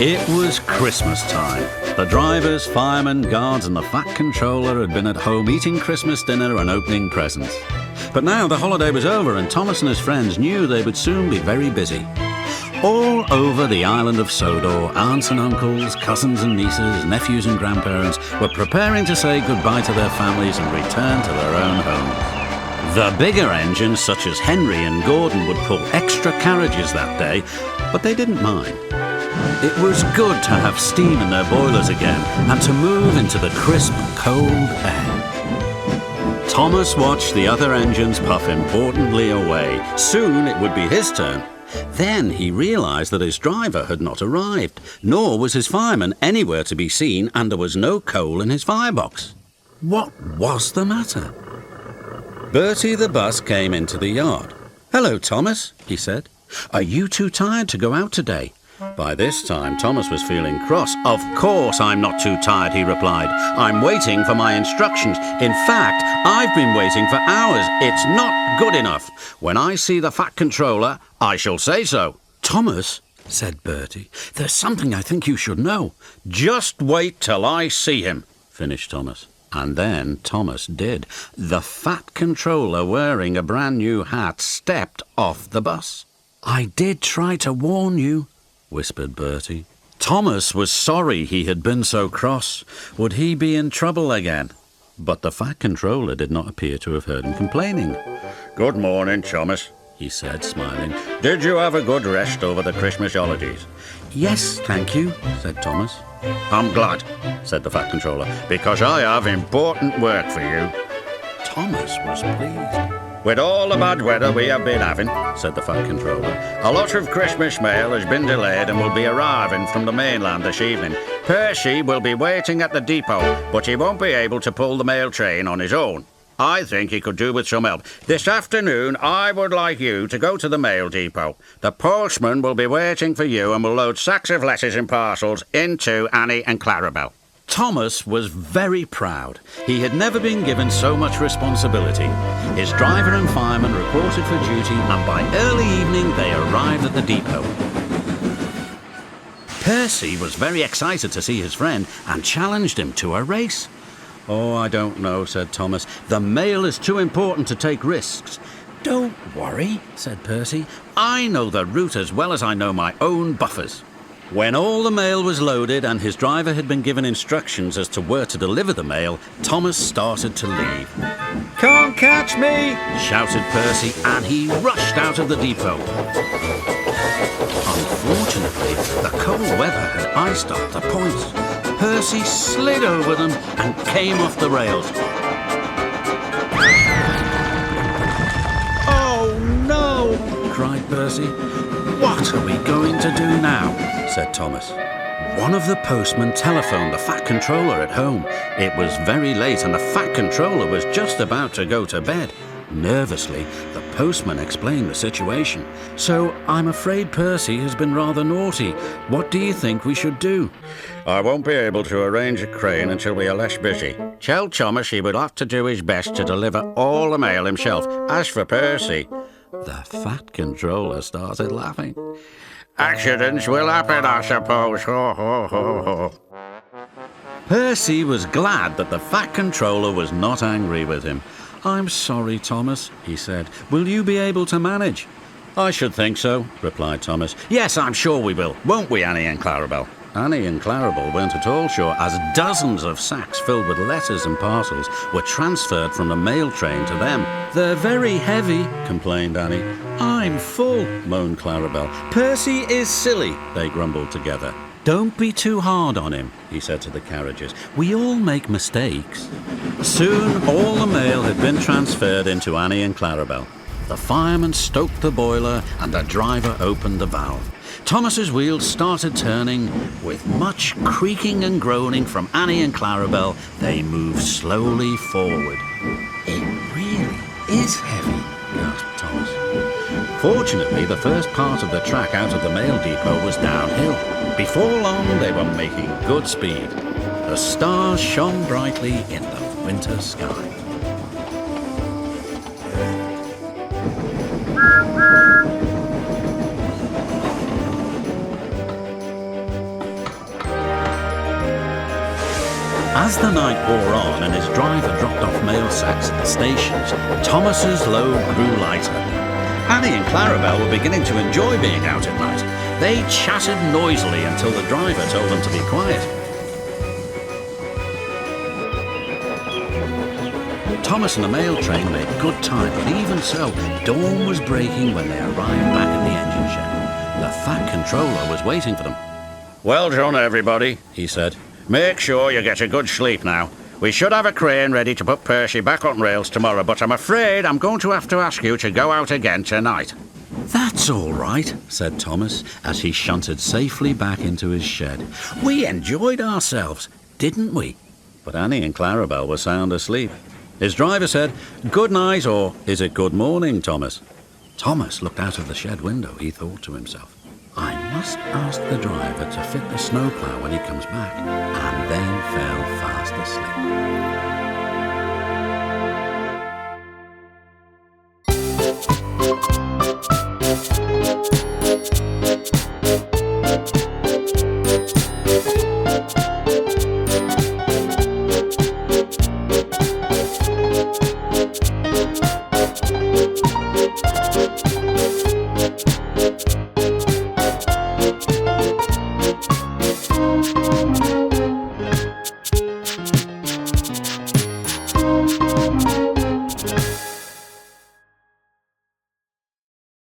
It was Christmas time. The drivers, firemen, guards and the Fat Controller had been at home eating Christmas dinner and opening presents. But now the holiday was over and Thomas and his friends knew they would soon be very busy. All over the island of Sodor, aunts and uncles, cousins and nieces, nephews and grandparents were preparing to say goodbye to their families and return to their own homes. The bigger engines, such as Henry and Gordon, would pull extra carriages that day, but they didn't mind. It was good to have steam in their boilers again and to move into the crisp, cold air. Thomas watched the other engines puff importantly away. Soon it would be his turn. Then he realised that his driver had not arrived, nor was his fireman anywhere to be seen, and there was no coal in his firebox. What was the matter? Bertie the bus came into the yard. "Hello, Thomas," he said. "Are you too tired to go out today?" By this time, Thomas was feeling cross. "Of course I'm not too tired," he replied. "I'm waiting for my instructions. In fact, I've been waiting for hours. It's not good enough. When I see the Fat Controller, I shall say so." "Thomas," said Bertie, "there's something I think you should know." "Just wait till I see him," finished Thomas. And then Thomas did. The Fat Controller, wearing a brand new hat, stepped off the bus. "I did try to warn you," whispered Bertie. Thomas was sorry he had been so cross. Would he be in trouble again? But the Fat Controller did not appear to have heard him complaining. "Good morning, Thomas," he said, smiling. "Did you have a good rest over the Christmas holidays?" "Yes, thank you," said Thomas. "I'm glad," said the Fat Controller, "because I have important work for you." Thomas was pleased. "With all the bad weather we have been having," said the Fat Controller, "a lot of Christmas mail has been delayed and will be arriving from the mainland this evening. Percy will be waiting at the depot, but he won't be able to pull the mail train on his own. I think he could do with some help. This afternoon I would like you to go to the mail depot. The postman will be waiting for you and will load sacks of letters and parcels into Annie and Clarabel." Thomas was very proud. He had never been given so much responsibility. His driver and fireman reported for duty, and by early evening they arrived at the depot. Percy was very excited to see his friend and challenged him to a race. "Oh, I don't know," said Thomas. "The mail is too important to take risks." "Don't worry," said Percy. "I know the route as well as I know my own buffers." When all the mail was loaded and his driver had been given instructions as to where to deliver the mail, Thomas started to leave. "Can't catch me!" shouted Percy, and he rushed out of the depot. Unfortunately, the cold weather had iced up the points. Percy slid over them and came off the rails. "Oh no!" cried Percy. "What are we going to do now?" said Thomas. One of the postmen telephoned the Fat Controller at home. It was very late and the Fat Controller was just about to go to bed. Nervously, the postman explained the situation. "So I'm afraid Percy has been rather naughty. What do you think we should do?" "I won't be able to arrange a crane until we are less busy. Tell Thomas he will have to do his best to deliver all the mail himself. As for Percy..." The Fat Controller started laughing. "Accidents will happen, I suppose. Ho, ho, ho, ho." Percy was glad that the Fat Controller was not angry with him. "I'm sorry, Thomas," he said. "Will you be able to manage?" "I should think so," replied Thomas. "Yes, I'm sure we will. Won't we, Annie and Clarabel?" Annie and Clarabel weren't at all sure, as dozens of sacks filled with letters and parcels were transferred from the mail train to them. "They're very heavy," complained Annie. "I'm full," moaned Clarabel. "Percy is silly," they grumbled together. "Don't be too hard on him," he said to the carriages. "We all make mistakes." Soon all the mail had been transferred into Annie and Clarabel. The fireman stoked the boiler and the driver opened the valve. Thomas's wheels started turning. With much creaking and groaning from Annie and Clarabel, they moved slowly forward. "It really is heavy," gasped Thomas. Fortunately, the first part of the track out of the mail depot was downhill. Before long, they were making good speed. The stars shone brightly in the winter sky. As the night wore on and his driver dropped off mail sacks at the stations, Thomas's load grew lighter. Annie and Clarabelle were beginning to enjoy being out at night. They chattered noisily until the driver told them to be quiet. Thomas and the mail train made good time, but even so, dawn was breaking when they arrived back at the engine shed. The Fat Controller was waiting for them. "Well done, everybody," he said. "Make sure you get a good sleep now. We should have a crane ready to put Percy back on rails tomorrow, but I'm afraid I'm going to have to ask you to go out again tonight." "That's all right," said Thomas, as he shunted safely back into his shed. "We enjoyed ourselves, didn't we?" But Annie and Clarabelle were sound asleep. His driver said, "Good night," or "Is it good morning, Thomas?" Thomas looked out of the shed window. He thought to himself, "I must ask the driver to fit the snowplough when he comes back," and then fell fast asleep.